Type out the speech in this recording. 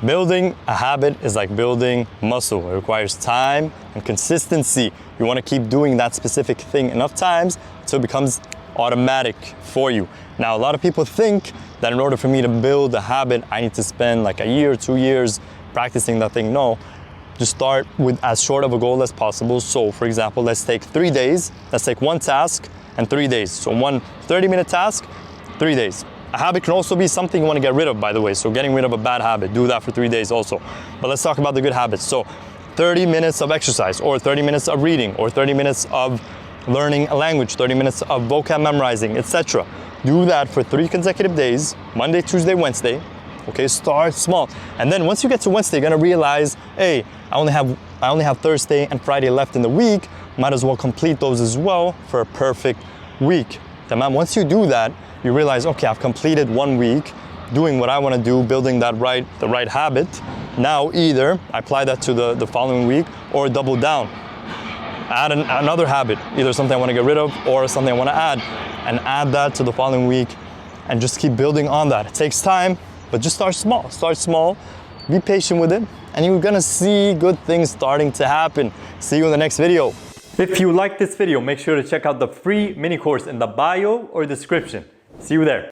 Building a habit is like building muscle. It requires time and consistency. You want to keep doing that specific thing enough times so it becomes automatic for you. Now, a lot of people think that in order for me to build a habit, I need to spend like a year, 2 years practicing that thing. No, just start with as short of a goal as possible. So for example, let's take 3 days. Let's take one task and 3 days. So one 30-minute task, 3 days. A habit can also be something you want to get rid of, by the way. So getting rid of a bad habit, do that for 3 days also. But let's talk about the good habits. So 30 minutes of exercise, or 30 minutes of reading, or 30 minutes of learning a language, 30 minutes of vocab memorizing, etc. Do that for 3 consecutive days, Monday, Tuesday, Wednesday. Okay, start small. And then once you get to Wednesday, you're gonna realize, hey, I only have Thursday and Friday left in the week. Might as well complete those as well for a perfect week. Tamam? Once you do that, you realize, okay, I've completed 1 week doing what I want to do, building the right habit. Now either I apply that to the following week or double down. Add another habit, either something I want to get rid of or something I want to add, and add that to the following week and just keep building on that. It takes time, but just start small. Start small, be patient with it, and you're gonna see good things starting to happen. See you in the next video. If you like this video, make sure to check out the free mini course in the bio or description. See you there.